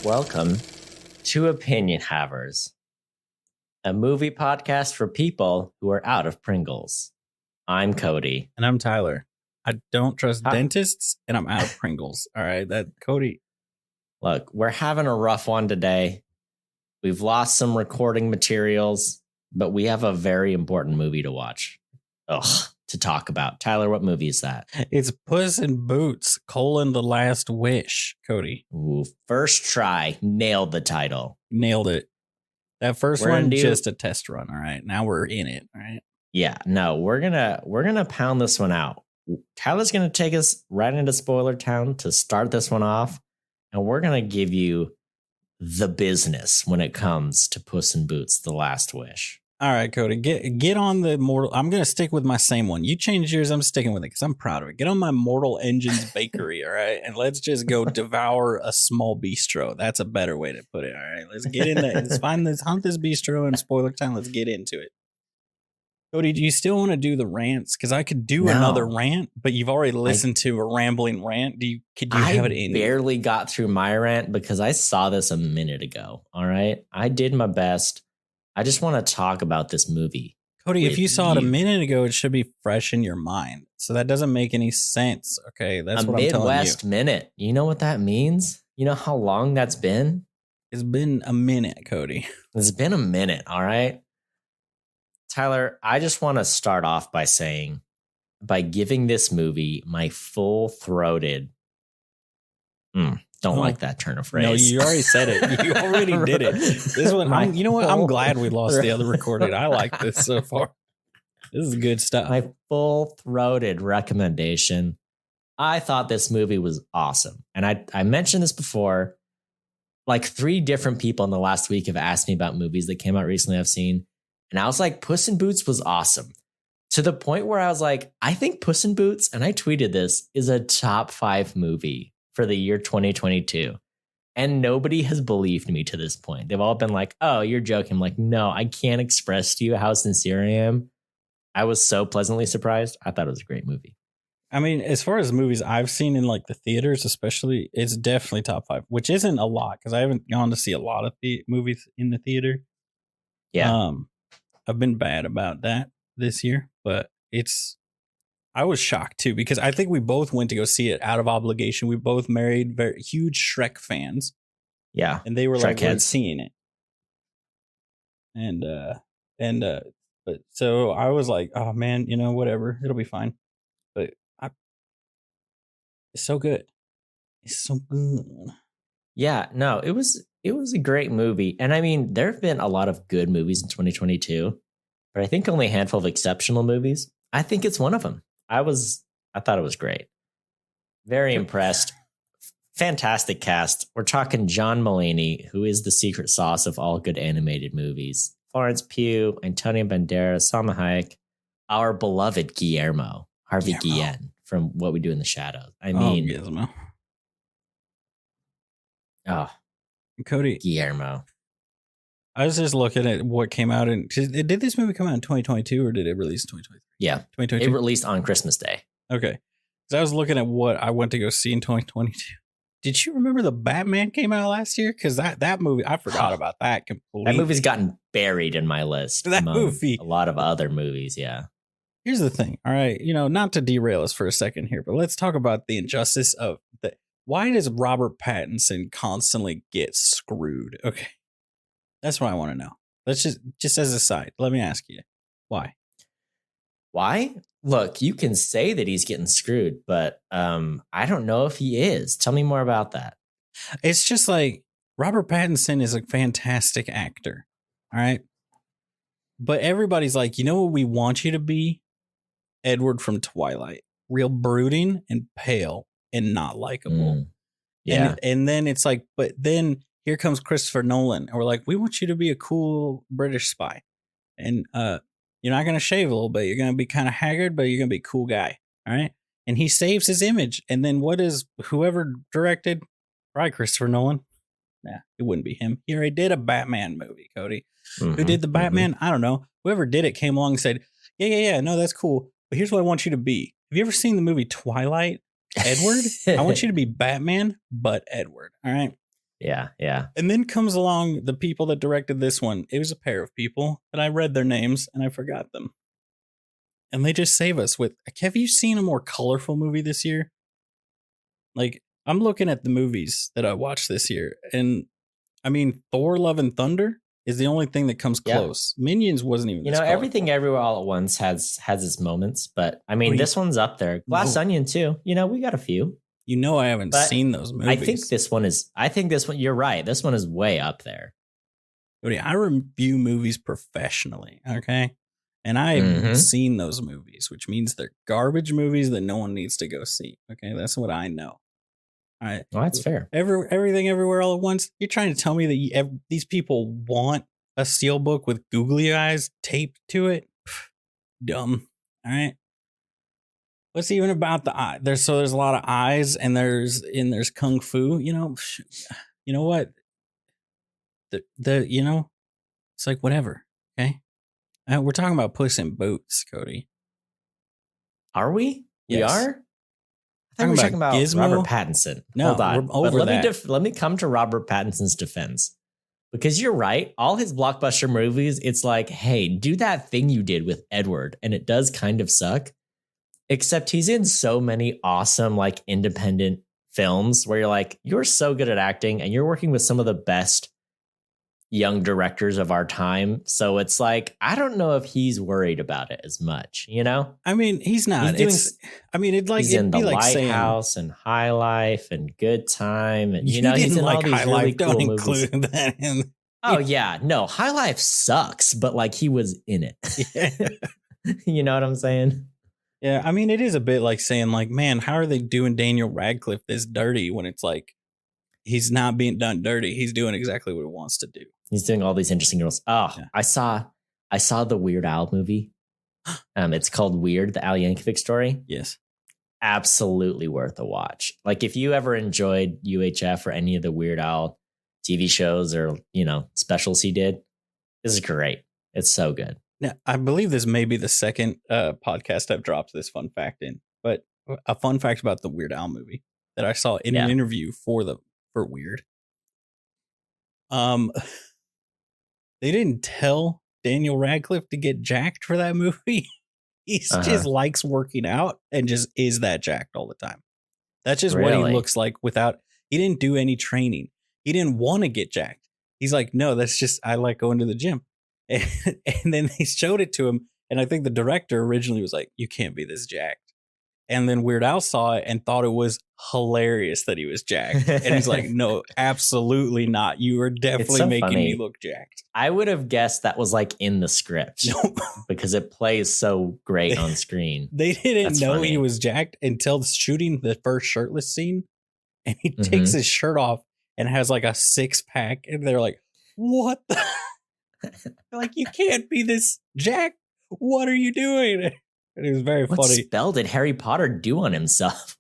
Welcome to Opinion Havers, a movie podcast for people who are out of Pringles. I'm Cody. And I'm Tyler. I don't trust Hi. dentists, and I'm out of Pringles. All right, Cody. Look, we're having a rough one today. We've lost some recording materials, but we have a very important movie to watch. To talk about. Tyler, what movie is that? It's Puss in Boots, The Last Wish, Cody. Ooh, first try. Nailed the title. Nailed it. That first one, just a test run, all right? Now we're in it, all right? Yeah, no, we're gonna pound this one out. Tyler's gonna take us right into Spoiler Town to start this one off, and we're gonna give you the business when it comes to Puss in Boots: The Last Wish. All right, Cody, get on the Mortal. I'm gonna stick with my same one. You changed yours, I'm sticking with it because I'm proud of it. Get on my Mortal Engines bakery, all right, and let's just go devour a small bistro. That's a better way to put it. All right, let's get in there. Let's hunt this bistro in Spoiler Town. Let's get into it. Cody, do you still want to do the rants? Because I could do another rant, but you've already listened to a rambling rant. Could you have it in? I barely got through my rant because I saw this a minute ago. All right, I did my best. I just want to talk about this movie. Cody, if you saw it a minute ago, it should be fresh in your mind. So that doesn't make any sense. Okay, that's what I'm telling you. Midwest minute. You know what that means? You know how long that's been? It's been a minute, Cody. It's been a minute, all right? Tyler, I just want to start off by giving this movie my full-throated don't like that turn of phrase. No, you already said it. You already did it. This one, you know what? I'm glad we lost the other recording. I like this so far. This is good stuff. My full-throated recommendation. I thought this movie was awesome. And I mentioned this before. Like 3 different people in the last week have asked me about movies that came out recently I've seen. And I was like, Puss in Boots was awesome. To the point where I was like, I think Puss in Boots, and I tweeted this, is a top 5 movie for the year 2022. And nobody has believed me to this point. They've all been like, oh, you're joking. I'm like, no, I can't express to you how sincere I am. I was so pleasantly surprised. I thought it was a great movie. I mean, as far as movies I've seen in like the theaters, especially, it's definitely top 5, which isn't a lot because I haven't gone to see a lot of the movies in the theater. Yeah. I've been bad about that this year, but I was shocked too, because I think we both went to go see it out of obligation. We both married very huge Shrek fans. Yeah. And they were like, we're seeing it. But so I was like, oh man, whatever, it'll be fine. But it's so good. It's so good. Yeah, no, it was a great movie. And I mean, there have been a lot of good movies in 2022, but I think only a handful of exceptional movies. I think it's one of them. I thought it was great. Very impressed. Fantastic cast. We're talking John Mulaney, who is the secret sauce of all good animated movies. Florence Pugh, Antonio Banderas, Salma Hayek, our beloved Guillermo, Harvey Guillen from What We Do in the Shadows. I mean, Gizmo. Oh, Cody. Guillermo. I was just looking at what came out did this movie come out in 2022 or did it release in 2023? Yeah. 2022. It released on Christmas Day. Okay. So I was looking at what I went to go see in 2022. Did you remember the Batman came out last year? Because that movie, I forgot about that completely. That movie's gotten buried in my list. That movie. A lot of other movies, yeah. Here's the thing, all right? Not to derail us for a second here, but let's talk about the injustice of why does Robert Pattinson constantly get screwed? Okay. That's what I want to know. Let's just as a side, let me ask you, why? Why? Look, you can say that he's getting screwed, but I don't know if he is. Tell me more about that. It's just like Robert Pattinson is a fantastic actor, all right? But everybody's like, you know what we want you to be? Edward from Twilight. Real brooding and pale and not likable. Yeah. And then it's like, but then here comes Christopher Nolan. And we're like, we want you to be a cool British spy. And you're not going to shave a little bit. You're going to be kind of haggard, but you're going to be a cool guy. All right. And he saves his image. And then what is whoever directed? Right, Christopher Nolan. Nah, it wouldn't be him. He already did a Batman movie, Cody. Who did the Batman? I don't know. Whoever did it came along and said, yeah. No, that's cool. But here's what I want you to be. Have you ever seen the movie Twilight? Edward? I want you to be Batman, but Edward. All right. Yeah, yeah. And then comes along the people that directed this one. It was a pair of people, and I read their names and I forgot them. And they just save us with. Have you seen a more colorful movie this year? Like, I'm looking at the movies that I watched this year, and I mean, Thor: Love and Thunder is the only thing that comes Yeah. close. Minions wasn't even. You this know, colorful. Everything Everywhere All at Once has its moments, but I mean, Oh, this one's up there. Glass No. Onion too. You know, we got a few. You know, I haven't But seen those movies. I think this one is. I think this one. You're right. This one is way up there. Cody, I review movies professionally, okay? And I have seen those movies, which means they're garbage movies that no one needs to go see. Okay, that's what I know. All right, Well, that's fair. Everything Everywhere All at Once. You're trying to tell me that these people want a steelbook with googly eyes taped to it? Pff, dumb. All right. What's even about the eye? There's a lot of eyes, and there's kung fu. You know what? It's like whatever. Okay. We're talking about Puss in Boots, Cody. Are we? We Yes. are? I think we're talking about Gizmo? Robert Pattinson. No, Hold on. we're over But that. let me come to Robert Pattinson's defense. Because you're right. All his blockbuster movies, it's like, hey, do that thing you did with Edward. And it does kind of suck. Except he's in so many awesome, like, independent films where you're like, you're so good at acting and you're working with some of the best young directors of our time. So it's like, I don't know if he's worried about it as much, you know? I mean, he's not. He's He's in The like Lighthouse and High Life and Good Time. And, you know, he's didn't in like all these High really Life. Don't cool include movies. that in. Oh, yeah. No, High Life sucks, but like he was in it. Yeah. You know what I'm saying? Yeah, I mean, it is a bit like saying, like, man, how are they doing Daniel Radcliffe this dirty when it's like he's not being done dirty? He's doing exactly what he wants to do. He's doing all these interesting roles. Oh, yeah. I saw the Weird Al movie. It's called Weird, the Al Yankovic story. Yes. Absolutely worth a watch. Like if you ever enjoyed UHF or any of the Weird Al TV shows or, you know, specials he did, this is great. It's so good. Now, I believe this may be the second podcast I've dropped this fun fact in, but a fun fact about the Weird Al movie that I saw in an interview for Weird. They didn't tell Daniel Radcliffe to get jacked for that movie. He just likes working out and just is that jacked all the time. That's just what he looks like he didn't do any training. He didn't want to get jacked. He's like, no, that's just, I like going to the gym. And then they showed it to him. And I think the director originally was like, you can't be this jacked. And then Weird Al saw it and thought it was hilarious that he was jacked. And he's like, no, absolutely not. You are definitely making me look jacked. I would have guessed that was like in the script because it plays so great on screen. They didn't know he was jacked until shooting the first shirtless scene. And he takes his shirt off and has like a 6-pack. And they're like, what the? Like, you can't be this jacked. What are you doing? And it was very funny. What spell did Harry Potter do on himself?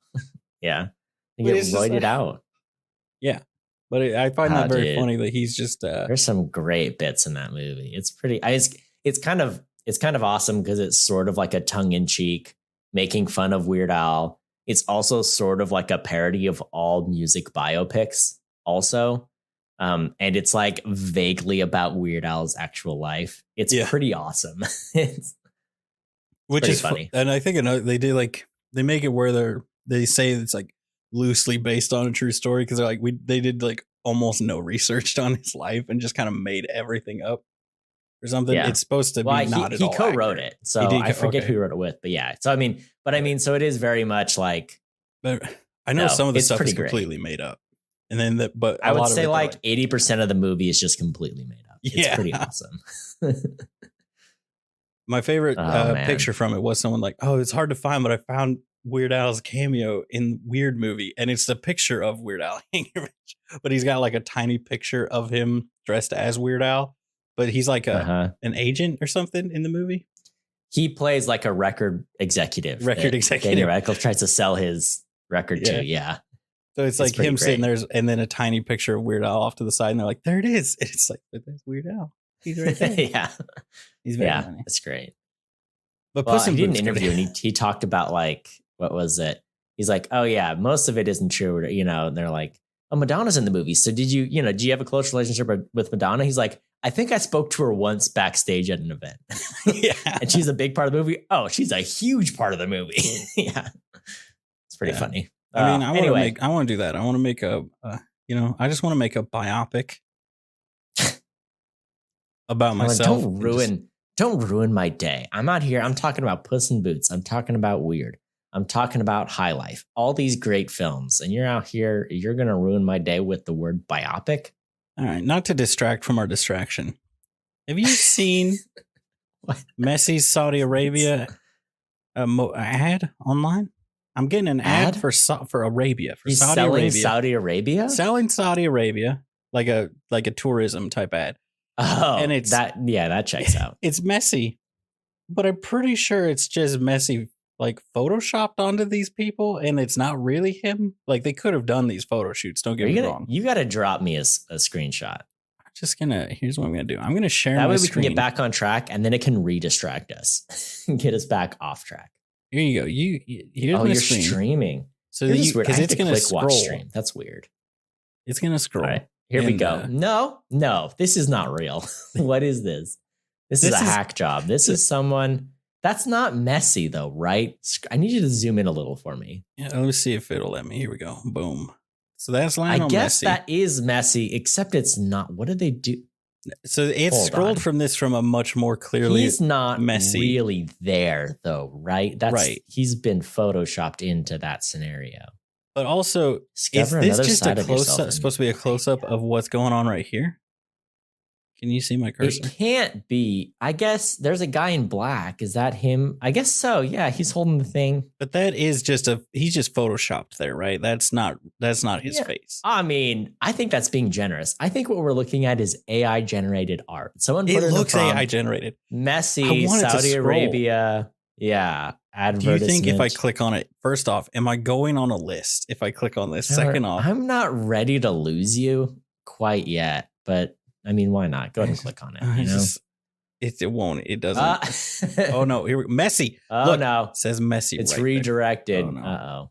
Yeah. He get roided out. Yeah. But I find that very funny that he's just there's some great bits in that movie. It's pretty it's kind of awesome because it's sort of like a tongue-in-cheek making fun of Weird Al. It's also sort of like a parody of all music biopics also. And it's like vaguely about Weird Al's actual life. It's pretty awesome. Which is funny. And I think they do they make it where they say it's like loosely based on a true story because they're like they did like almost no research on his life and just kind of made everything up or something. Yeah. It's supposed to be not at all. He co-wrote it, so I forget who he wrote it with, but yeah. So I mean, so it is very much like. But I know some of the stuff is completely made up, and then but I would say like 80% of the movie is just completely made up. It's pretty awesome. My favorite picture from it was someone like, oh, it's hard to find, but I found Weird Al's cameo in Weird movie. And it's the picture of Weird Al Yankovic, but he's got like a tiny picture of him dressed as Weird Al, but he's like an agent or something in the movie. He plays like a record executive. Daniel Radcliffe tries to sell his record to. Yeah. So it's like him sitting there and then a tiny picture of Weird Al off to the side. And they're like, there it is. And it's like, but there's Weird Al. He's right there. Yeah. He's very funny. That's great. But he did an interview and he talked about like, what was it? He's like, oh yeah, most of it isn't true, you know, and they're like, oh, Madonna's in the movie. So do you have a close relationship with Madonna? He's like, I think I spoke to her once backstage at an event. Yeah. And she's a big part of the movie. Oh, she's a huge part of the movie. Yeah. It's pretty funny. I mean, I want to do that. I want to make I just want to make a biopic about myself. Don't ruin my day. I'm out here. I'm talking about Puss in Boots. I'm talking about Weird. I'm talking about High Life. All these great films. And you're out here. You're going to ruin my day with the word biopic. All right. Not to distract from our distraction. Have you seen Messi's Saudi Arabia ad online? I'm getting an ad for Arabia. For He's Saudi selling Arabia. Saudi Arabia? Selling Saudi Arabia like a tourism type ad. Oh, and it's that checks out. It's Messi, but I'm pretty sure it's just Messi like photoshopped onto these people, and it's not really him. Like they could have done these photo shoots. Don't get me wrong. You got to drop me a screenshot. Here's what I'm gonna do. I'm gonna share that my way screen. We can get back on track, and then it can redistract us and get us back off track. Here you go. Here's my you're screen. Streaming. So because it's gonna scroll. Watch stream. That's weird. It's gonna scroll. All right. Here we go. No, this is not real. What is this? This is a hack job. This is someone that's not Messi though, right? I need you to zoom in a little for me. Yeah, let me see if it'll let me. Here we go. Boom. So that's Lionel Messi. I guess that is Messi, except it's not. What did they do? So it's scrolled from a much more clearly. He's not Messi. Really there though, right? That's right. He's been photoshopped into that scenario. But also, is this just a close-up? Supposed to be a close-up of what's going on right here? Can you see my cursor? It can't be. I guess there's a guy in black. Is that him? I guess so. Yeah, he's holding the thing. But that is he's just photoshopped there, right? That's not his face. I mean, I think that's being generous. I think what we're looking at is AI generated art. Someone put it looks AI generated. Messi, Saudi Arabia. Yeah. Do you think if I click on it, first off, am I going on a list? If I click on this, second off, I'm not ready to lose you quite yet, but I mean, why not? Go ahead and click on it. It won't. It doesn't. Oh no! Here, Messi. Oh look, no! It says Messi. It's redirected. Oh, no. Uh-oh.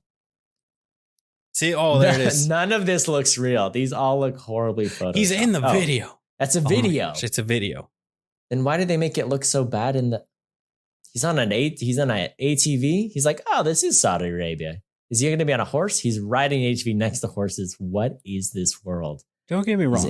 See, there it is. None of this looks real. These all look horribly photoshopped. He's in the video. That's a video. It's a video. Then why did they make it look so bad in the? He's on an ATV. He's like, oh, this is Saudi Arabia. Is he going to be on a horse? He's riding an ATV next to horses. What is this world? Don't get me wrong.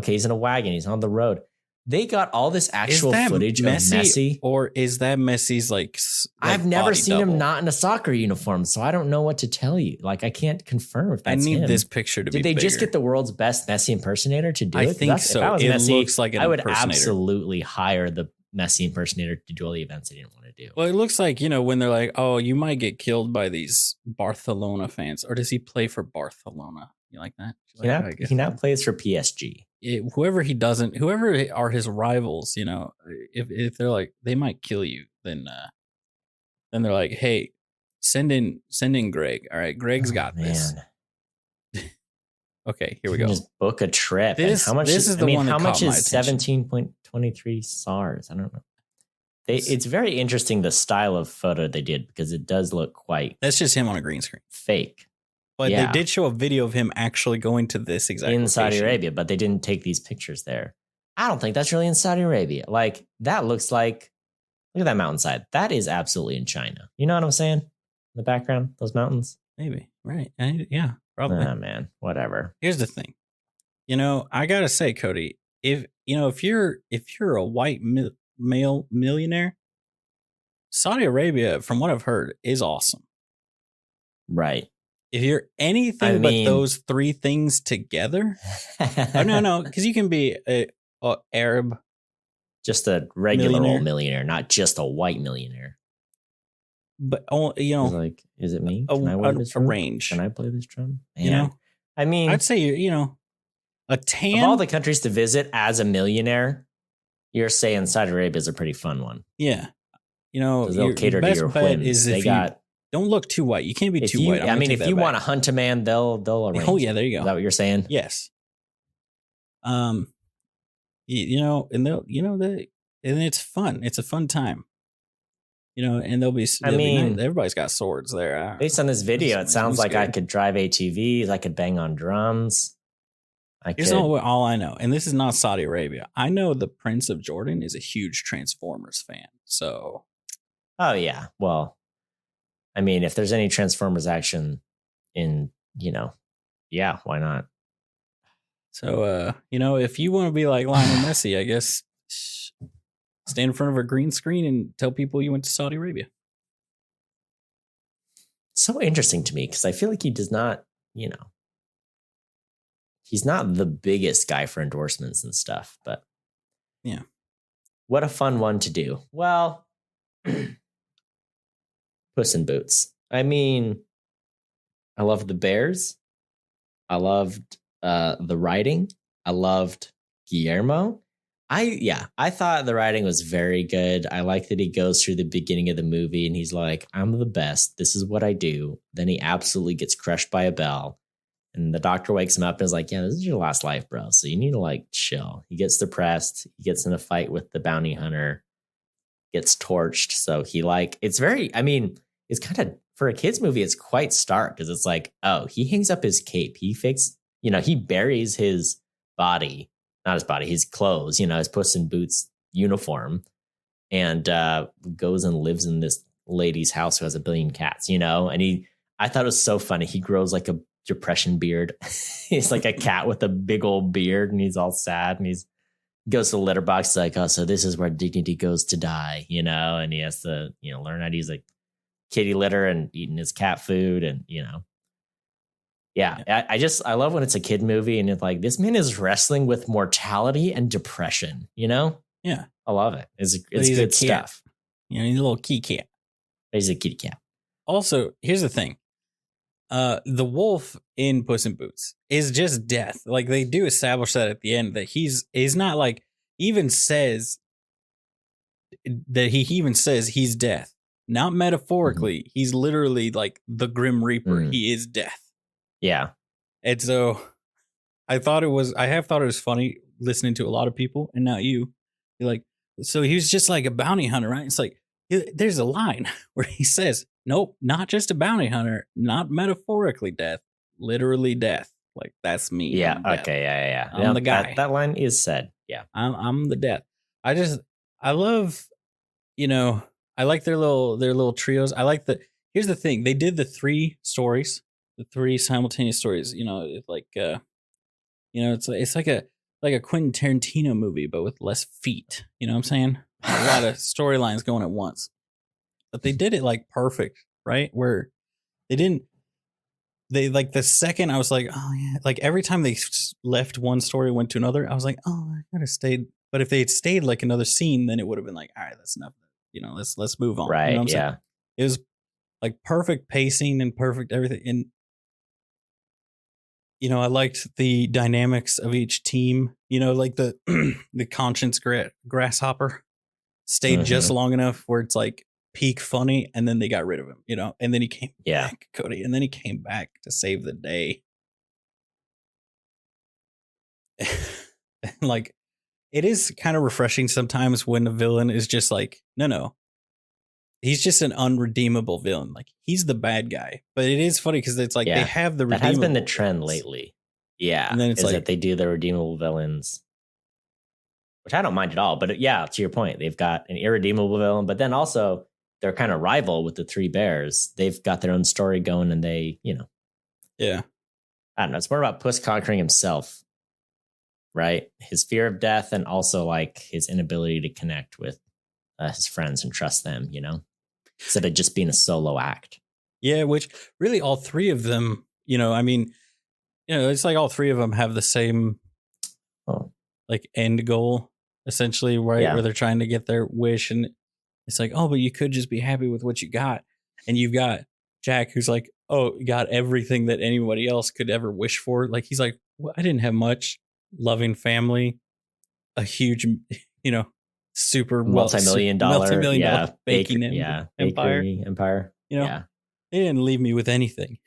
He's in a wagon. He's on the road. They got all this actual footage of Messi. Or is that Messi's like I've never seen him not in a soccer uniform, so I don't know what to tell you. Like, I can't confirm if that's him. I need this picture to be bigger. Did they just get the world's best Messi impersonator to do it? I think so. If I was Messi, looks like an impersonator. I would absolutely hire the Messi impersonator to do all the events they didn't want to do. Well, it looks like, when they're like, oh, you might get killed by these Barcelona fans. Or does he play for Barcelona? You like that? He now plays for PSG. Whoever are his rivals, if they're like, they might kill you, then they're like, hey, send in Greg. All right, Greg's got this. Okay, here we go. Just book a trip. How much is 17.23 SARS? I don't know. It's very interesting the style of photo they did, because it does look quite. That's just him on a green screen. Fake. But they did show a video of him actually going to this exact in location. Saudi Arabia, but they didn't take these pictures there. I don't think that's really in Saudi Arabia. Like, that looks like, look at that mountainside. That is absolutely in China. You know what I'm saying? In the background, those mountains. Maybe, right? Yeah, probably. Oh man, whatever. Here's the thing. I gotta say, Cody, if you're a white male millionaire, Saudi Arabia, from what I've heard, is awesome. Right. If you're anything but those three things together, no, because you can be a Arab, just a regular old millionaire, not just a white millionaire. But like, is it me? Can I wear this drum? Range? Can I play this drum? Man. I'd say a tan. Of all the countries to visit as a millionaire, you're saying Saudi Arabia is a pretty fun one. Yeah, they'll cater to your whims. Don't look too white. You can't be too white. If you want to hunt a man, they'll arrange. Oh yeah, there you go. Is that what you're saying? Yes. And they'll, and it's fun. It's a fun time. And they'll be everybody's got swords there. Based on this video, it sounds like I could drive ATVs, I could bang on drums. Here's all I know, and this is not Saudi Arabia. I know the Prince of Jordan is a huge Transformers fan. So, oh yeah, well, I mean, if there's any Transformers action in, yeah, why not? So, if you want to be like Lionel Messi, I guess stand in front of a green screen and tell people you went to Saudi Arabia. So interesting to me because I feel like he does not, he's not the biggest guy for endorsements and stuff, but yeah, what a fun one to do. Well, Puss in Boots. I mean, I loved the bears. I loved the writing. I loved Guillermo. I thought the writing was very good. I like that he goes through the beginning of the movie and he's like, I'm the best. This is what I do. Then he absolutely gets crushed by a bell. And the doctor wakes him up and is like, yeah, this is your last life, bro. So you need to chill. He gets depressed. He gets in a fight with the bounty hunter, gets torched. So it's very, I mean, it's kind of, for a kid's movie, it's quite stark because it's like, oh, he hangs up his cape. He he buries his body, not his body, his clothes, his Puss in Boots uniform, and goes and lives in this lady's house who has 1 billion cats, and I thought it was so funny. He grows like a depression beard. He's like a cat with a big old beard and he's all sad and he goes to the litter box like, oh, so this is where dignity goes to die, and he has to, learn how to use a kitty litter and eating his cat food and, yeah. I love when it's a kid movie and it's like, this man is wrestling with mortality and depression, Yeah. I love it. It's good stuff. He's a little kitty cat. He's a kitty cat. Also, here's the thing. The wolf in Puss in Boots is just death. Like they do establish that at the end that he's not like even says that he says he's death. Not metaphorically. Mm-hmm. He's literally like the Grim Reaper. Mm. He is death. Yeah. And so I have thought it was funny listening to a lot of people and not you. You're like, so he was just like a bounty hunter, right? It's like, there's a line where he says, nope, not just a bounty hunter, not metaphorically death, literally death. Like that's me. Yeah. Okay. Yeah. I'm the guy. That line is said. Yeah. I'm the death. I love, I like their little trios. I like here's the thing. They did the 3 stories, the 3 simultaneous stories, it's like, it's like a Quentin Tarantino movie, but with less feet. You know what I'm saying? A lot of storylines going at once. But they did it like perfect, right? Where they like the second I was like, oh yeah, like every time they left one story, went to another, I was like, oh, I could have stayed. But if they had stayed like another scene, then it would have been like, all right, that's enough. Let's move on. Right. What I'm yeah. saying? It was like perfect pacing and perfect everything. And I liked the dynamics of each team. Like the the conscience grasshopper stayed just long enough where it's like peak funny, and then they got rid of him. And then he came back, Cody, and then he came back to save the day. And like, it is kind of refreshing sometimes when the villain is just like, no. He's just an unredeemable villain. Like he's the bad guy, but it is funny because it's like they have the that has been the trend lately. Yeah, and then it's like that they do the redeemable villains, which I don't mind at all. But yeah, to your point, they've got an irredeemable villain, but then also they're kind of rival with the 3 bears. They've got their own story going, and they, yeah, I don't know. It's more about Puss conquering himself, right? His fear of death, and also like his inability to connect with his friends and trust them, instead of just being a solo act. Yeah, which really all 3 of them, it's like all 3 of them have the same like end goal, essentially, right? Yeah. Where they're trying to get their wish. And it's like, oh, but you could just be happy with what you got. And you've got Jack, who's like, oh, got everything that anybody else could ever wish for. Like, he's like, well, I didn't have much. Loving family, a huge, super multi-million dollar baking empire. They didn't leave me with anything.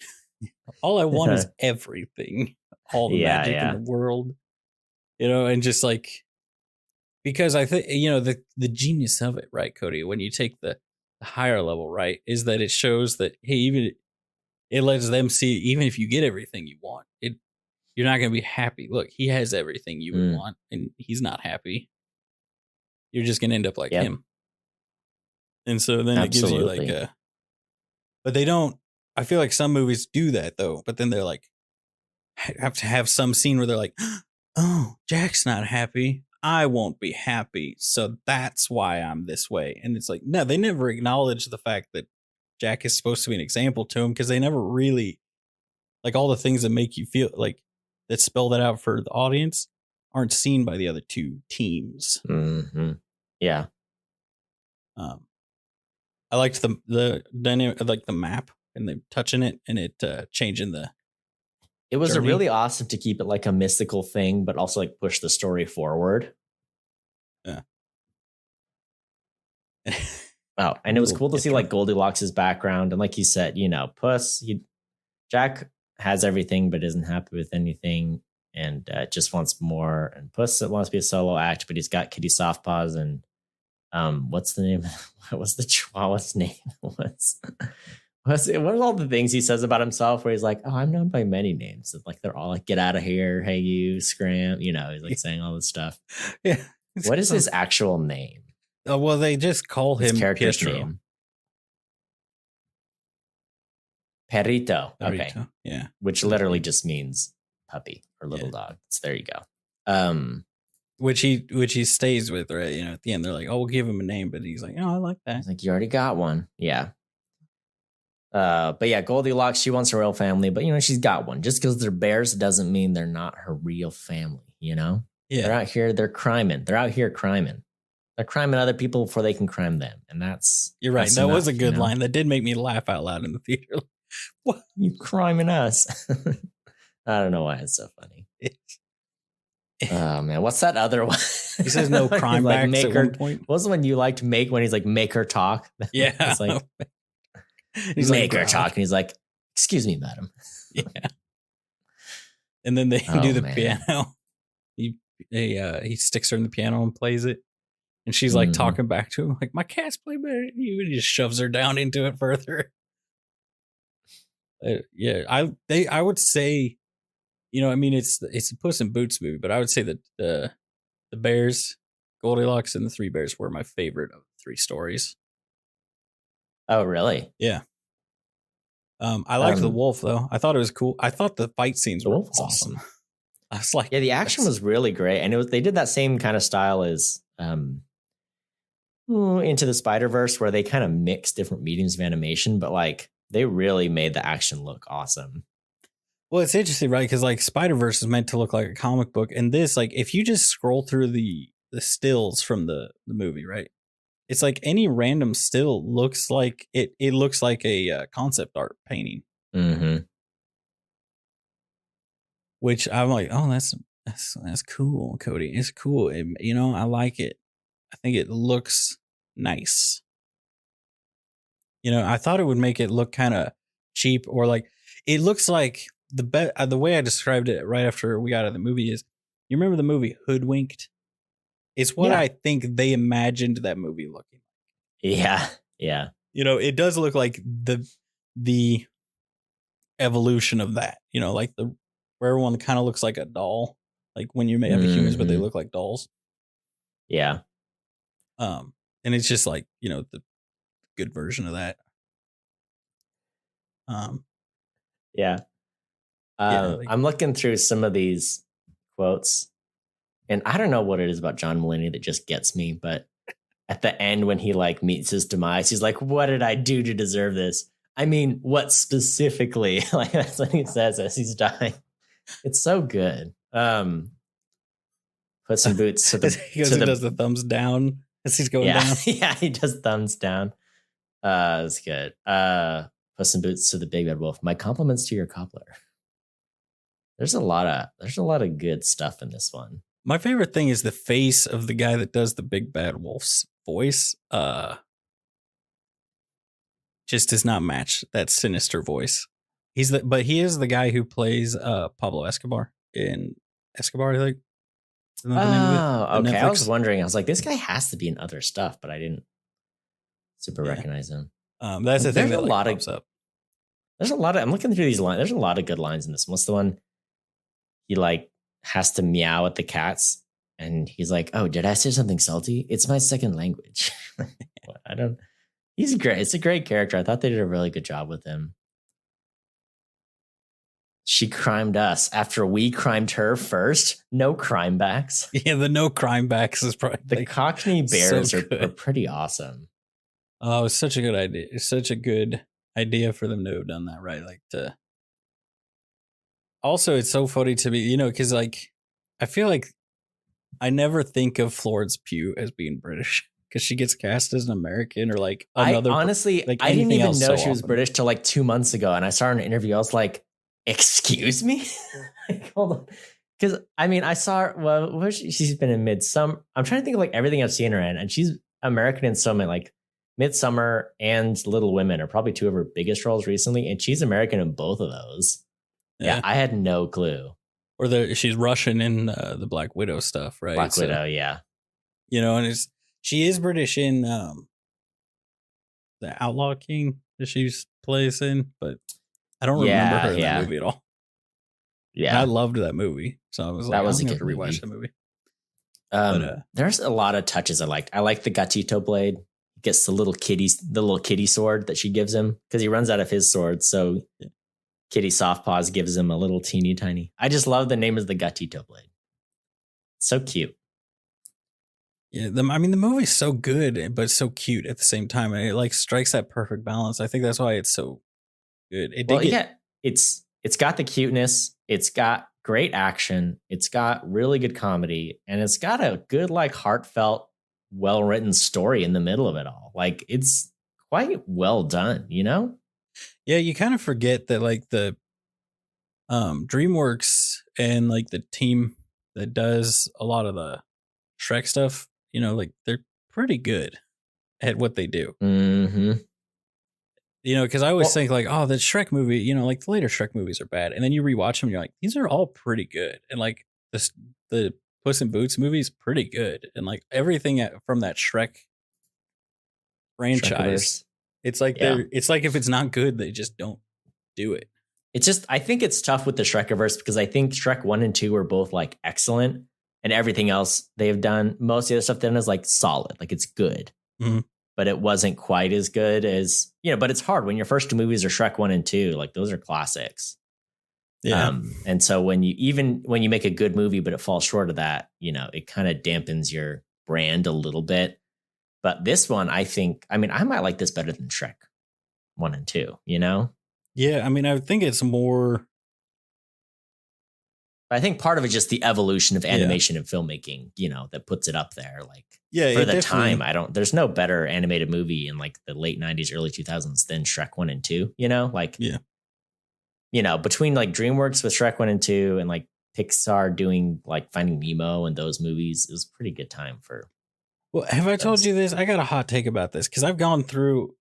All I want is everything, all the magic in the world, and just like, because I think the genius of it, right, Cody, when you take the higher level, right, is that it shows that, hey, even it lets them see, even if you get everything you want, you're not going to be happy. Look, he has everything you would want, and he's not happy. You're just going to end up like Yep. him. And so then it gives you like a, but they don't, I feel like some movies do that though, but then they're like, have to have some scene where they're like, oh, Jack's not happy. I won't be happy. So that's why I'm this way. And it's like, no, they never acknowledge the fact that Jack is supposed to be an example to him, because they never really, like, all the things that make you feel like, that spell that out for the audience aren't seen by the other two teams. Mm-hmm. Yeah. I liked the dynamic, like the map, and they touching it and it changing the. It was journey. A really awesome to keep it like a mystical thing, but also like push the story forward. Yeah. Oh, and it was cool to see like Goldilocks' background, and like you said, you know, Puss, Jack has everything but isn't happy with anything, and just wants more. And Puss wants to be a solo act, but he's got Kitty Softpaws and what's the name? What was the Chihuahua's name? What are all the things he says about himself where he's like, oh, I'm known by many names. Like they're all like, get out of here. Hey, you, Scram. You know, he's like saying all this stuff. Yeah. What is his actual name? Oh, well, they just call him character's name. Perrito. Okay. Yeah. Which literally just means puppy or little dog. So there you go. Which he stays with, right? You know, at the end they're like, oh, we'll give him a name, but he's like, oh, I like that. He's like, you already got one. Yeah. But yeah, Goldilocks, she wants a royal family, but you know, she's got one. Just because they're bears doesn't mean they're not her real family, you know? Yeah. They're out here, they're criming. They're out here criming. They're criming other people before they can crime them. And that's You're right. That was a good line. That did make me laugh out loud in the theater. What? You criming us? I don't know why it's so funny. Oh man, what's that other one? He says no crime like backs at one point. What was the one you liked make when he's like, make her talk? Yeah. It's like, he's make her talk. And he's like, excuse me, madam. Yeah. And then they do the piano. He sticks her in the piano and plays it. And she's like talking back to him, like, my cats play better than you. And he just shoves her down into it further. Yeah, I would say, you know, I mean, it's a Puss in Boots movie, but I would say that the Bears, Goldilocks, and the Three Bears were my favorite of the three stories. Oh, really? Yeah. I liked the wolf though. I thought it was cool. I thought the fight scenes were awesome. I was like, yeah, the action was really great, and they did that same kind of style as Into the Spider-Verse, where they kind of mix different mediums of animation, but like they really made the action look awesome. Well, it's interesting, right? Because like Spider-Verse is meant to look like a comic book, and this, like, if you just scroll through the stills from the movie, right? It's like any random still looks like it looks like a concept art painting. Mm-hmm. Which I'm like, oh, that's cool, Cody. It's cool. You know, I like it. I think it looks nice. You know, I thought it would make it look kind of cheap, or like it looks like the way I described it right after we got out of the movie is, you remember the movie Hoodwinked? It's what I think they imagined that movie looking like. Yeah. Yeah. You know, it does look like the evolution of that, you know, like where everyone kind of looks like a doll, like when you may have humans, but they look like dolls. Yeah. And it's just like, you know, the good version of that. Yeah. I'm looking through some of these quotes, and I don't know what it is about John Mulaney that just gets me, but at the end when he like meets his demise, he's like, what did I do to deserve this? I mean, what specifically? Like that's what he says as he's dying. It's so good. Puss in Boots to the he does the thumbs down as he's going down. Yeah, he does thumbs down. That's good. Puss in Boots to the Big Bad Wolf. My compliments to your cobbler. There's a lot of good stuff in this one. My favorite thing is the face of the guy that does the Big Bad Wolf's voice. Just does not match that sinister voice. But he is the guy who plays Pablo Escobar in Escobar, I think. Oh, okay. Netflix. I was wondering. I was like, this guy has to be in other stuff, but I didn't super recognize him. That's the thing There's that a like, lot pops of up. there's a lot of I'm looking through these lines. There's a lot of good lines in this. What's the one he like has to meow at the cats and he's like, "Oh, did I say something salty? It's my second language." I don't. He's great. It's a great character. I thought they did a really good job with him. She crimed us after we crimed her first. No crime backs. Yeah, the no crime backs is probably The like, Cockney Bears so are pretty awesome. oh, it's such a good idea. It's such a good idea for them to have done that, right? Like to. Also, it's so funny to me, you know, because like I feel like I never think of Florence Pugh as being British because she gets cast as an American or like another. I honestly, like I didn't anything even else know so she was often. British till like 2 months ago, and I saw her in an interview. I was like, "Excuse me," like, hold on, because I mean, I saw her. Well, she's been in Midsummer. I'm trying to think of like everything I've seen her in, and she's American in so many. Like Midsummer and Little Women are probably two of her biggest roles recently, and she's American in both of those. Yeah, I had no clue. Or she's Russian in the Black Widow stuff, right? Black Widow, yeah. You know, and she is British in the Outlaw King that she plays in, but I don't remember her in that movie at all. Yeah, and I loved that movie, so I was like, that was I'm a gonna good rewatch movie. that movie. There's a lot of touches I liked. I like the gatito blade. He gets the little kitty sword that she gives him because he runs out of his sword. So Kitty Softpaws gives him a little teeny tiny. I just love the name of the gatito blade. So cute. Yeah, I mean the movie's so good, but so cute at the same time, and it like strikes that perfect balance. I think that's why it's so good. It's got the cuteness. It's got great action. It's got really good comedy, and it's got a good, like, heartfelt, well-written story in the middle of it all. Like, it's quite well done, you know? Yeah, you kind of forget that like the DreamWorks and like the team that does a lot of the Shrek stuff, you know, like they're pretty good at what they do. Mm-hmm. You know, because I always think like, oh, the Shrek movie, you know, like the later Shrek movies are bad, and then you rewatch them, and you're like, these are all pretty good, and like the Puss in Boots movie is pretty good, and like everything from that Shrek franchise, it's like it's like if it's not good, they just don't do it. It's just, I think it's tough with the Shrekiverse because I think Shrek 1 and 2 are both like excellent, and everything else they've done, most of the other stuff then is like solid, like it's good. Mm-hmm. But it wasn't quite as good as, you know, but it's hard when your first two movies are Shrek 1 and 2, like those are classics. Yeah. And so when you make a good movie, but it falls short of that, you know, it kind of dampens your brand a little bit. But this one, I might like this better than Shrek 1 and 2, you know? Yeah. I mean, I think it's more. I think part of it's just the evolution of animation and filmmaking, you know, that puts it up there. Like, for the time, there's no better animated movie in like the late 90s, early 2000s than Shrek 1 and 2, you know? Like, you know, between like DreamWorks with Shrek 1 and 2 and like Pixar doing like Finding Nemo and those movies, it was a pretty good time for. Well, have I told you this? I got a hot take about this because I've gone through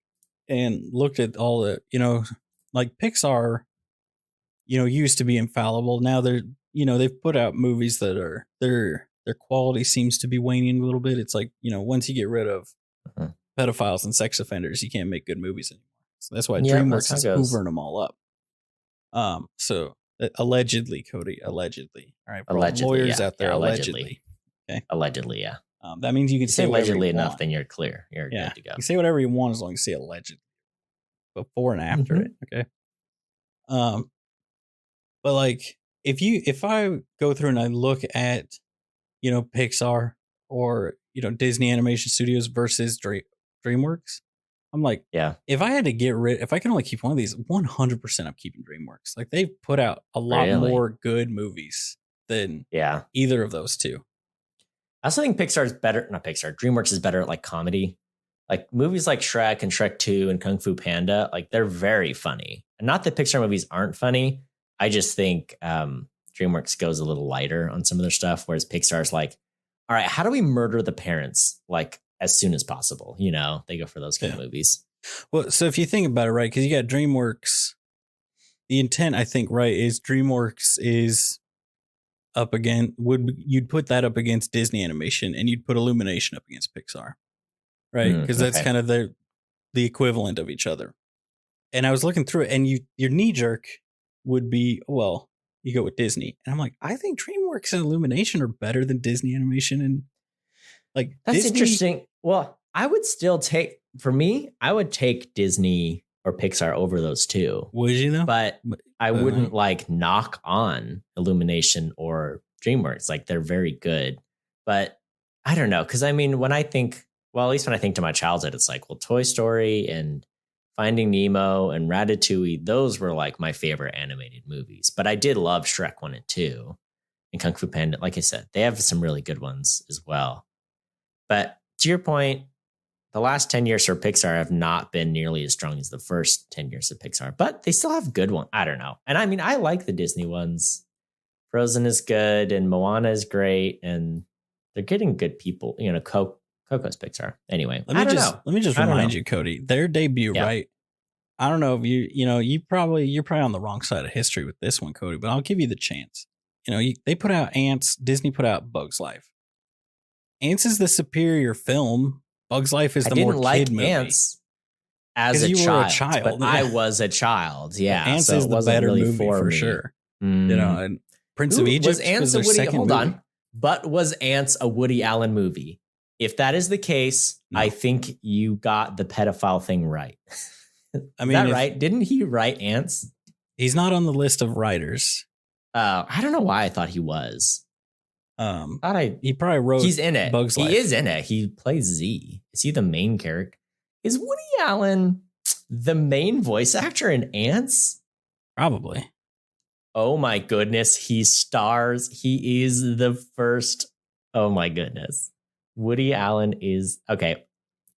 and looked at all the, you know, like Pixar, you know, used to be infallible. Now they've put out movies that are their quality seems to be waning a little bit. It's like, you know, once you get rid of pedophiles and sex offenders, you can't make good movies anymore. So that's why DreamWorks is hoovering them all up. So allegedly, Cody, allegedly. All right, allegedly, lawyers out there, allegedly. Okay, allegedly, yeah. That means you can say allegedly enough, then you're clear. You're good to go. You say whatever you want as long as you say allegedly, before and after it. Okay. But like if I go through and I look at, you know, Pixar or, you know, Disney Animation Studios versus DreamWorks, I'm like, if I had to if I can only keep one of these, 100% I'm keeping DreamWorks. Like they've put out a lot more good movies than either of those two. I also think DreamWorks is better at like comedy. Like movies like Shrek and Shrek 2 and Kung Fu Panda, like they're very funny. And not that Pixar movies aren't funny. I just think DreamWorks goes a little lighter on some of their stuff, whereas Pixar's like, all right, how do we murder the parents like as soon as possible? You know, they go for those kind of movies. Well, so if you think about it, right, because you got DreamWorks, the intent, I think, right, is DreamWorks is up against, you'd put that up against Disney Animation and you'd put Illumination up against Pixar, right? Because that's kind of the equivalent of each other. And I was looking through it, and your knee jerk would be, well, you go with Disney. And I'm like, I think DreamWorks and Illumination are better than Disney Animation. And like, That's Disney, interesting. Well, I would still take, for me, I would take Disney or Pixar over those two. Would you though? But I wouldn't like knock on Illumination or DreamWorks. Like, they're very good. But I don't know. Because I mean, when I think, well, at least when I think to my childhood, it's like, well, Toy Story and Finding Nemo and Ratatouille, those were like my favorite animated movies. But I did love Shrek 1 and 2 and Kung Fu Panda. Like I said, they have some really good ones as well. But to your point, the last 10 years for Pixar have not been nearly as strong as the first 10 years of Pixar, but they still have good ones. I don't know. And I mean, I like the Disney ones. Frozen is good and Moana is great. And they're getting good people, you know, Coco's Pixar. Anyway, let me just remind you, Cody, their debut, right? I don't know if you're probably on the wrong side of history with this one, Cody, but I'll give you the chance. You know, they put out Ants, Disney put out Bug's Life. Ants is the superior film. Bug's Life is the more kid movie. Ants as a child, but I was a child. Yeah, Ants is the better really movie for sure. You know, and Prince of Egypt was their second movie. Hold on, but was Ants a Woody Allen movie? If that is the case, no. I think you got the pedophile thing right. I mean, right? Didn't he write Ants? He's not on the list of writers. I don't know why I thought he was. He probably wrote. He's in it. Bug's Life. He is in it. He plays Z. Is he the main character? Is Woody Allen the main voice actor in Ants? Probably. Oh my goodness, he stars. He is the first. Oh my goodness, Woody Allen is okay.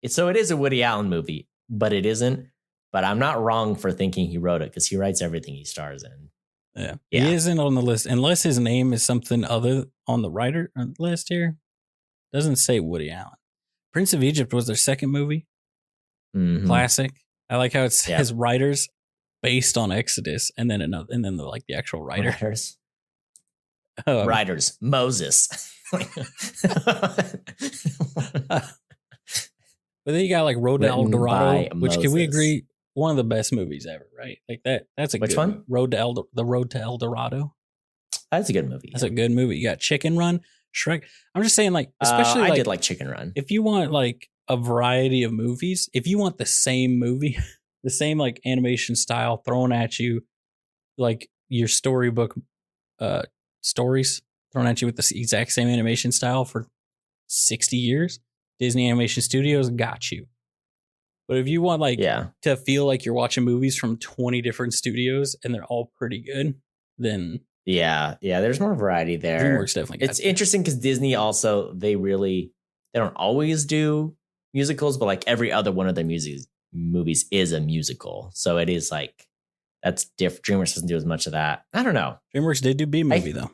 So it is a Woody Allen movie, but it isn't. But I'm not wrong for thinking he wrote it because he writes everything he stars in. Yeah, he isn't on the list unless his name is something other on the writer list here. Doesn't say Woody Allen. Prince of Egypt was their second movie. Mm-hmm. Classic. I like how it says writers based on Exodus, and then the actual writer. Writers Moses. But then you got like Road to El Dorado, which can we agree one of the best movies ever, right? Like that. That's a which good one? Road to El Dorado. That's a good movie. That's a good movie. You got Chicken Run, Shrek. I'm just saying, like, especially I did like Chicken Run. If you want like a variety of movies, if you want the same movie, the same like animation style thrown at you, like your storybook stories thrown at you with the exact same animation style for 60 years, Disney Animation Studios got you. But if you want like to feel like you're watching movies from 20 different studios and they're all pretty good, then there's more variety there. DreamWorks definitely. It's interesting because Disney also they don't always do musicals, but like every other one of their movies is a musical. So it is like that's different. DreamWorks doesn't do as much of that. I don't know. DreamWorks did do B-movie though.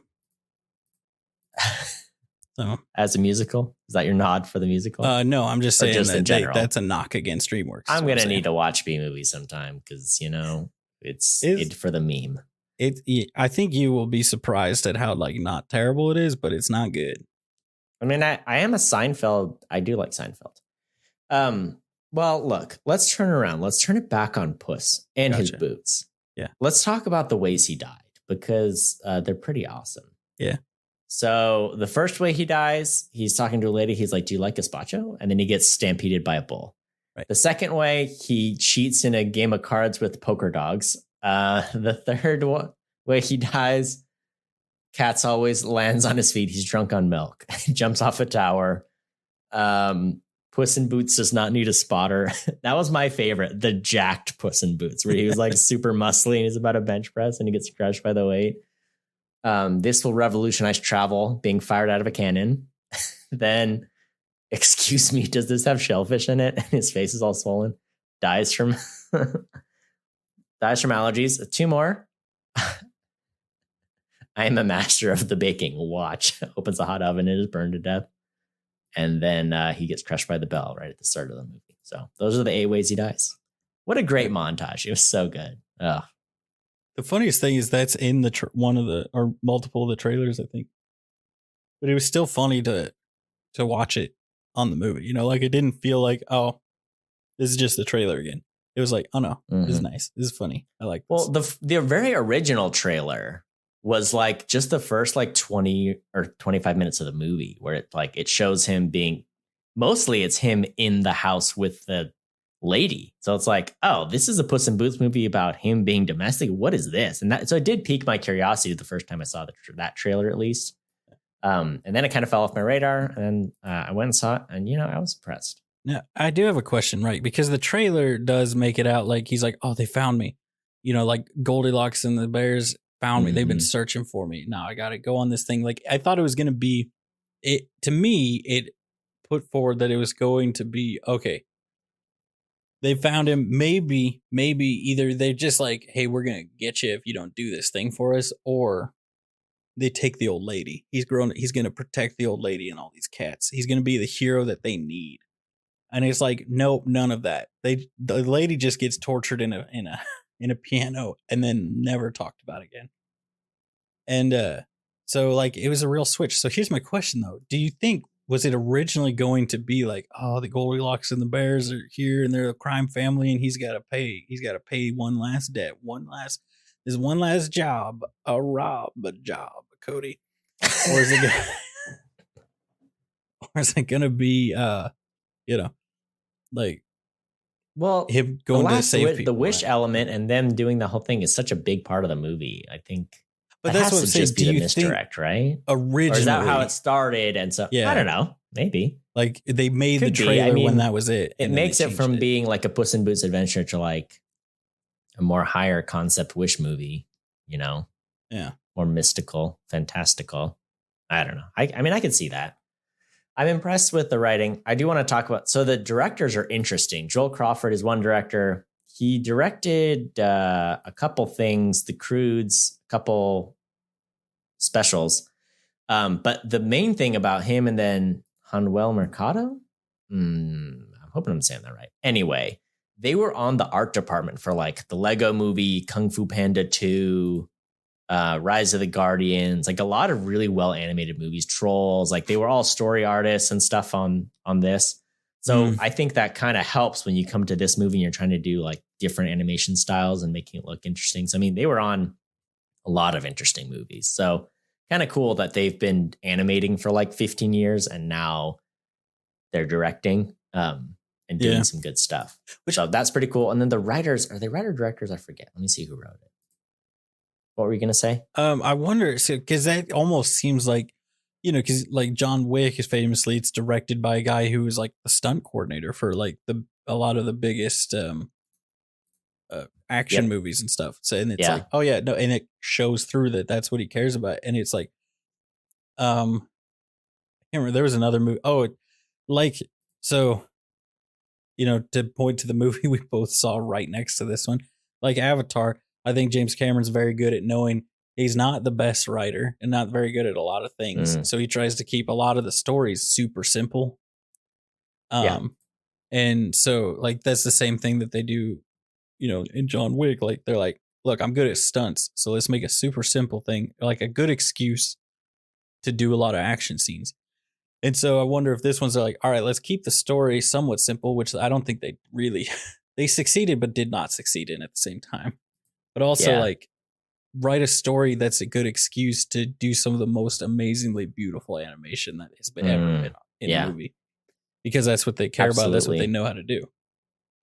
So as a musical, is that your nod for the musical? No, I'm just saying that's a knock against DreamWorks. I'm gonna need to watch B-movie sometime because it's for the meme. I think you will be surprised at how like not terrible it is, but it's not good. I mean, I am a Seinfeld. I do like Seinfeld. Well, look, let's turn around. Let's turn it back on Puss and his boots. Yeah. Let's talk about the ways he died because they're pretty awesome. Yeah. So the first way he dies, he's talking to a lady. He's like, "Do you like gazpacho?" And then he gets stampeded by a bull. Right. The second way, he cheats in a game of cards with poker dogs. The third way he dies, Cats always lands on his feet. He's drunk on milk. He jumps off a tower. Puss in Boots does not need a spotter. That was my favorite, the jacked Puss in Boots, where he was like super muscly and he's about to bench press and he gets crushed by the weight. This will revolutionize travel, being fired out of a cannon. Then, excuse me, does this have shellfish in it? And his face is all swollen. Dies from allergies. 2 more. I am a master of the baking. Watch. Opens a hot oven and is burned to death. And then he gets crushed by the bell right at the start of the movie. So those are the 8 ways he dies. What a great montage. It was so good. Ugh. The funniest thing is that's in the one of the or multiple of the trailers, I think. But it was still funny to watch it on the movie. Like it didn't feel like, oh, This is just the trailer again. It was like, oh no, this is Mhm. nice. This is funny. I like this. Well, the very original trailer was like just the first like 20 or 25 minutes of the movie where it shows him being mostly it's him in the house with the lady. So it's like, oh, this is a Puss in Boots movie about him being domestic. What is this? And so it did pique my curiosity the first time I saw that trailer, at least. And then it kind of fell off my radar, and I went and saw it, and I was impressed. Now, I do have a question, right? Because the trailer does make it out like he's like, oh, they found me. Like Goldilocks and the bears found me. They've been searching for me. Now I got to go on this thing. Like I thought it was going to be it. To me, it put forward that it was going to be, okay, they found him. Maybe either they're just like, hey, we're going to get you if you don't do this thing for us, or they take the old lady. He's grown. He's going to protect the old lady and all these cats. He's going to be the hero that they need. And it's like, nope, none of that. The lady just gets tortured in a piano and then never talked about again. And so like it was a real switch. So here's my question though: do you think was it originally going to be like, oh, the Goldilocks and the bears are here and they're a crime family and he's got to pay one last debt, one last job, a job, Cody, or is it gonna be like, well, him going to save people, the wish element and them doing the whole thing is such a big part of the movie. I think, but that's what just be the misdirect, right? Originally, or is that how it started? And so, yeah, I don't know. Maybe like they made the trailer when that was it. It makes it from being like a Puss in Boots adventure to like a more higher concept Wish movie. Yeah, more mystical, fantastical. I don't know. I mean, I could see that. I'm impressed with the writing. I do want to talk about, so the directors are interesting. Joel Crawford is one director. He directed a couple things, The Croods, a couple specials. But the main thing about him and then Manuel Mercado, I'm hoping I'm saying that right. Anyway, they were on the art department for like the Lego movie, Kung Fu Panda 2, Rise of the Guardians, like a lot of really well animated movies, Trolls, like they were all story artists and stuff on this. So I think that kind of helps when you come to this movie and you're trying to do like different animation styles and making it look interesting. So, I mean, they were on a lot of interesting movies. So kind of cool that they've been animating for like 15 years and now they're directing and doing some good stuff. So that's pretty cool. And then the writers, are they writer directors? I forget. Let me see who wrote it. What were you going to say? I wonder, because that almost seems like, because like John Wick is famously, it's directed by a guy who was like the stunt coordinator for like a lot of the biggest action movies and stuff. So, and it's like, oh yeah, no, and it shows through that's what he cares about. And it's like, I can't remember, there was another movie. Oh, so, to point to the movie we both saw right next to this one, like Avatar, I think James Cameron's very good at knowing he's not the best writer and not very good at a lot of things. So he tries to keep a lot of the stories super simple. And so like, that's the same thing that they do, in John Wick. Like they're like, look, I'm good at stunts. So let's make a super simple thing, like a good excuse to do a lot of action scenes. And so I wonder if this one's like, all right, let's keep the story somewhat simple, which I don't think they really, they succeeded, but did not succeed in at the same time. But also like write a story that's a good excuse to do some of the most amazingly beautiful animation that has been ever been in a movie. Because that's what they care about. That's what they know how to do.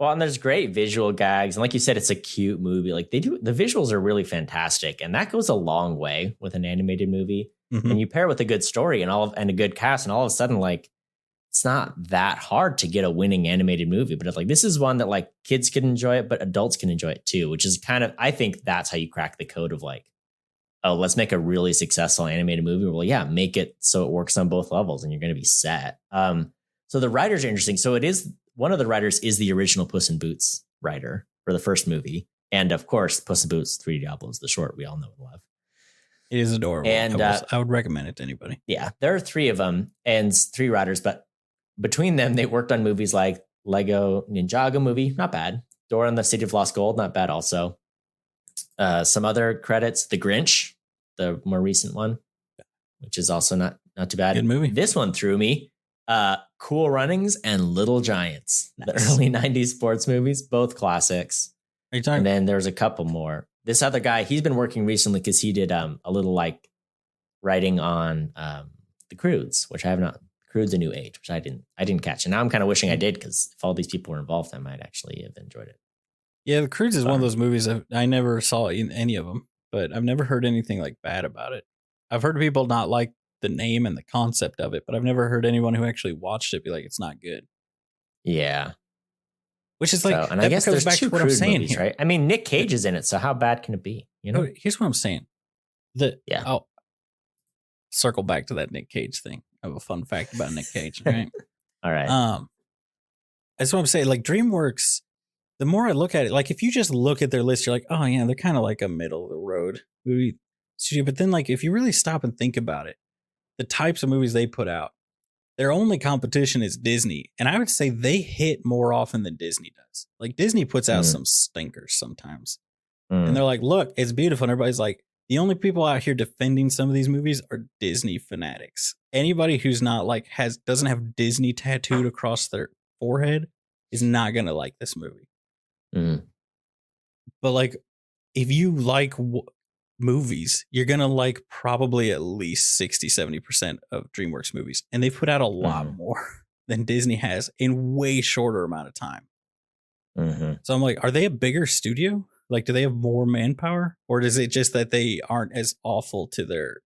Well, and there's great visual gags. And like you said, it's a cute movie. Like the visuals are really fantastic. And that goes a long way with an animated movie. And you pair it with a good story and a good cast. And all of a sudden, like, it's not that hard to get a winning animated movie, but it's like, this is one that like kids can enjoy it, but adults can enjoy it too, which is kind of, I think that's how you crack the code of like, oh, let's make a really successful animated movie. Well, yeah, make it so it works on both levels and you're going to be set. So the writers are interesting. So it is, one of the writers is the original Puss in Boots writer for the first movie. And of course, Puss in Boots 3 Diablos, the short we all know and love. It is adorable. And I would recommend it to anybody. Yeah, there are 3 of them and 3 writers, but between them, they worked on movies like Lego Ninjago movie, not bad. Dora and the City of Lost Gold, not bad also. Some other credits, The Grinch, the more recent one, which is also not too bad. Good movie. This one threw me. Cool Runnings and Little Giants, the Nice. early 90s sports movies, both classics. Are you talking? And then there's a couple more. This other guy, he's been working recently because he did a little like writing on The Croods, which I have not. Croods: A New Age, which I didn't catch. And now I'm kind of wishing I did, because if all these people were involved, I might actually have enjoyed it. Yeah, The Croods is one of those movies that I never saw in any of them, but I've never heard anything like bad about it. I've heard people not like the name and the concept of it, but I've never heard anyone who actually watched it be like, it's not good. Yeah. Which is like, so, and I guess there's back two to what I'm Crude saying movies, here. right? I mean, Nick Cage is in it, so how bad can it be? You know? Here's what I'm saying. I'll circle back to that Nick Cage thing. I have a fun fact about Nick Cage, right? All right. That's what I'm saying. Like DreamWorks, the more I look at it, like if you just look at their list, you're like, oh yeah, they're kind of like a middle of the road movie studio. But then like if you really stop and think about it, the types of movies they put out, their only competition is Disney. And I would say they hit more often than Disney does. Like Disney puts out some stinkers sometimes. And they're like, look, it's beautiful. And everybody's like, the only people out here defending some of these movies are Disney fanatics. Anybody who's not like doesn't have Disney tattooed across their forehead is not going to like this movie. But like, if you like movies, you're going to like probably at least 60-70% of DreamWorks movies. And they put out a lot more than Disney has in way shorter amount of time. So I'm like, are they a bigger studio? Like, do they have more manpower? Or is it just that they aren't as awful to their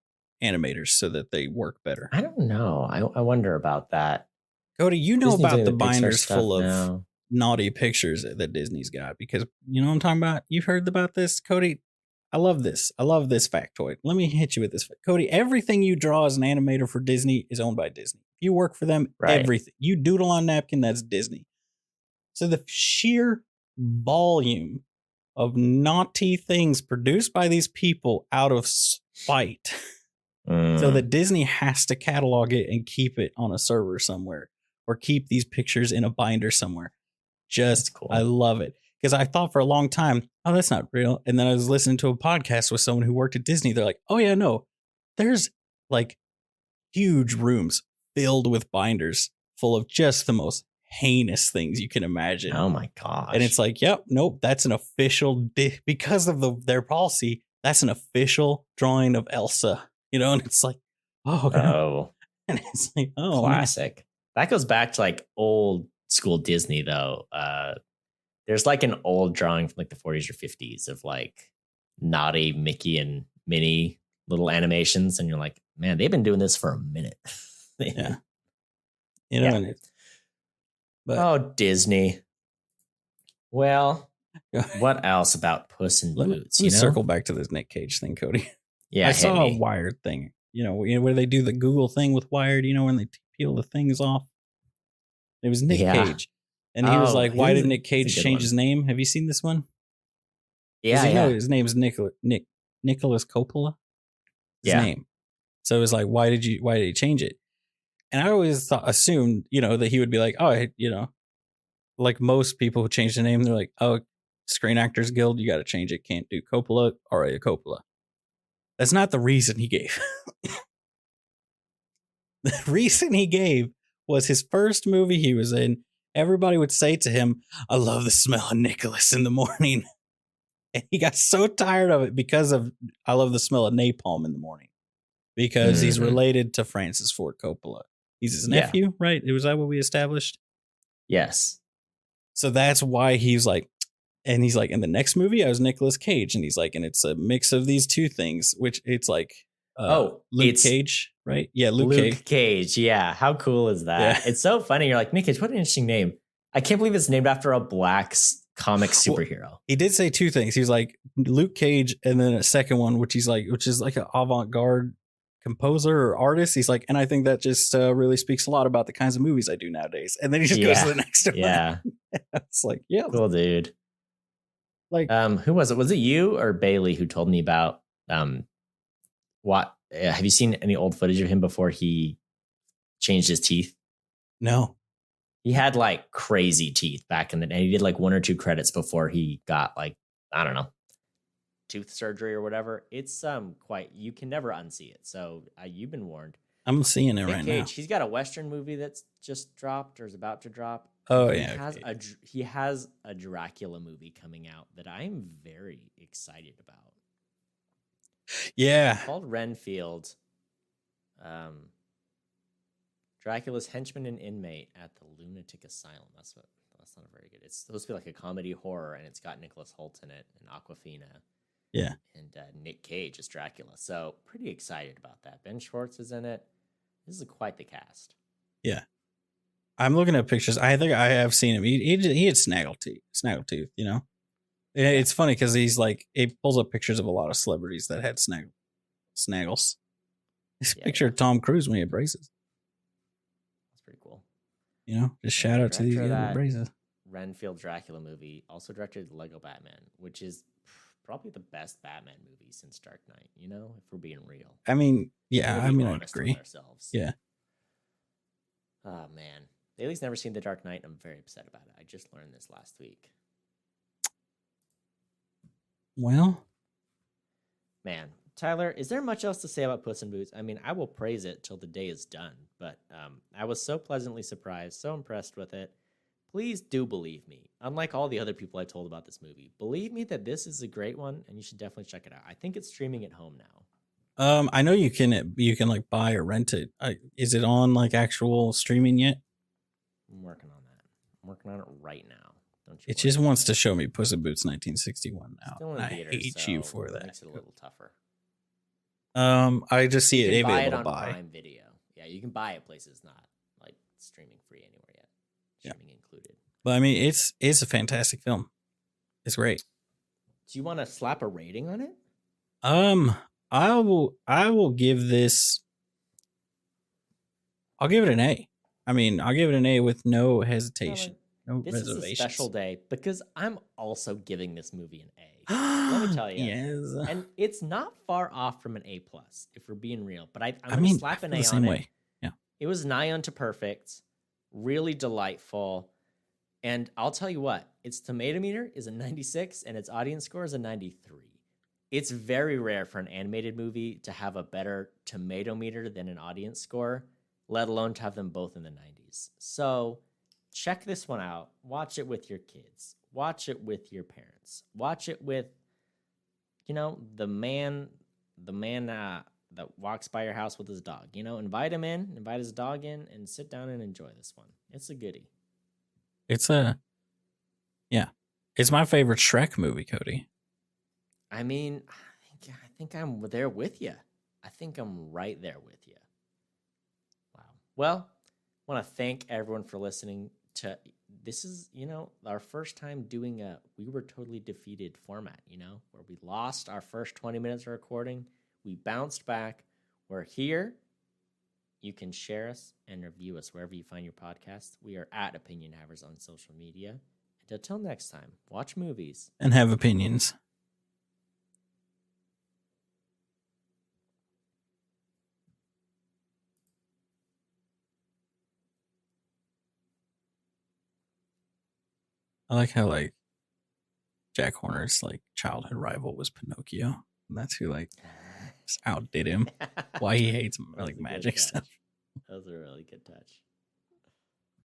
animators so that they work better? I don't know. I wonder about that. Cody, you know Disney's about the Pixar binders stuff full of now. naughty pictures that Disney's got, because you know what I'm talking about? You've heard about this, Cody? I love this. I love this factoid. Let me hit you with this. Cody, everything you draw as an animator for Disney is owned by Disney. If you work for them, everything. You doodle on napkin, that's Disney. So the sheer volume of naughty things produced by these people out of spite, so that Disney has to catalog it and keep it on a server somewhere, or keep these pictures in a binder somewhere. Just cool. I love it, because I thought for a long time, oh, that's not real. And then I was listening to a podcast with someone who worked at Disney. They're like, oh yeah, no, there's like huge rooms filled with binders full of just the most heinous things you can imagine. Oh my gosh. And it's like, yep, nope, that's an official because of their policy, that's an official drawing of Elsa, you know. And it's like, oh, and it's like, oh, classic, man. That goes back to like old school Disney though. There's like an old drawing from like the 40s or 50s of like naughty Mickey and Minnie little animations, and you're like, man, they've been doing this for a minute. Yeah, you know. Yeah. But Disney. Well, what else about Puss in Boots? Let me circle back to this Nick Cage thing, Cody. Yeah, I saw a Wired thing. You know where they do the Google thing with Wired. You know, when they peel the things off. It was Nick Cage, and he was like, "Why did Nick Cage change his name? Have you seen this one?" Yeah, you know his name's Nicholas Coppola. His name. So it was like, why did he change it? And I always assumed, you know, that he would be like, oh, you know, like most people who change the name, they're like, oh, Screen Actors Guild, you got to change it. Can't do Coppola. All right, Coppola. That's not the reason he gave. The reason he gave was his first movie he was in. Everybody would say to him, I love the smell of Nicholas in the morning. And he got so tired of it because of I love the smell of napalm in the morning. Because he's related to Francis Ford Coppola. He's his nephew, right? Was that what we established? Yes. So that's why he's like, and he's like, in the next movie, I was Nicolas Cage. And he's like, and it's a mix of these two things, which it's like, Luke Cage, right? Yeah, Luke Cage. Yeah. How cool is that? Yeah. It's so funny. You're like, Nick Cage, what an interesting name. I can't believe it's named after a black comic superhero. Well, he did say two things. He was like Luke Cage, and then a second one, which is like an avant-garde composer or artist. He's like, and I think that just really speaks a lot about the kinds of movies I do nowadays. And then he just goes to the next one. Yeah. It's like, yeah. Cool, dude. Like, who was it? Was it you or Bailey who told me about what have you seen any old footage of him before he changed his teeth? No. He had like crazy teeth back in the day. He did like 1 or 2 credits before he got like, I don't know, tooth surgery or whatever. It's quite, you can never unsee it. So you've been warned. I'm seeing it Nick right Cage, now. he's got a Western movie that's just dropped or is about to drop. Oh He yeah, has okay. he has a Dracula movie coming out that I'm very excited about. Yeah. Called Renfield. Um, Dracula's henchman and inmate at the lunatic asylum. That's not very good. It's supposed to be like a comedy horror, and it's got Nicholas Hoult in it and Aquafina. Yeah. And Nick Cage is Dracula. So pretty excited about that. Ben Schwartz is in it. This is quite the cast. Yeah. I'm looking at pictures. I think I have seen him. He had snaggletooth, you know? Yeah. It's funny because he's like, he pulls up pictures of a lot of celebrities that had snaggles. This picture of Tom Cruise when he had braces. That's pretty cool. You know, just shout out to these guys with braces. Renfield Dracula movie also directed Lego Batman, which is probably the best Batman movie since Dark Knight, you know, if we're being real. I mean, yeah, I mean, I agree. Yeah. Oh, man. Bailey's never seen The Dark Knight, and I'm very upset about it. I just learned this last week. Well, man, Tyler, is there much else to say about Puss in Boots? I mean, I will praise it till the day is done, but I was so pleasantly surprised, so impressed with it. Please do believe me. Unlike all the other people I told about this movie, believe me that this is a great one, and you should definitely check it out. I think it's streaming at home now. I know you can like buy or rent it. Is it on like actual streaming yet? I'm working on that. I'm working on it right now. Don't you? It just wants to show me Puss in Boots 1961 now. Still in theaters, I hate you for that. Makes it a little tougher. I just see it buy able it on to buy. Prime Video. Yeah, you can buy it places, not like streaming free anywhere yet. Streaming included. But I mean, it's a fantastic film. It's great. Do you want to slap a rating on it? I will give this. I'll give it an A. I mean, I'll give it an A with no hesitation, no this reservations. This is a special day because I'm also giving this movie an A. Let me tell you. Yes. And it's not far off from an A+, if we're being real. But I'm going to slap an A on it. Yeah. It was nigh unto perfect, really delightful. And I'll tell you what, its tomato meter is a 96 and its audience score is a 93. It's very rare for an animated movie to have a better tomato meter than an audience score, let alone to have them both in the 90s. So check this one out. Watch it with your kids. Watch it with your parents. Watch it with, you know, the man that walks by your house with his dog. You know, invite his dog in, and sit down and enjoy this one. It's a goodie. It's my favorite Shrek movie, Cody. I mean, I think I'm there with you. I think I'm right there with you. Wow. Well, I want to thank everyone for listening to this. Is, you know, our first time doing a We Were Totally Defeated format, you know, where we lost our first 20 minutes of recording. We bounced back. We're here. You can share us and review us wherever you find your podcast. We are at Opinion Havers on social media. And until next time, watch movies and have opinions. I like how like Jack Horner's like childhood rival was Pinocchio. And that's who like just outdid him. Why he hates like magic stuff. That was a really good touch.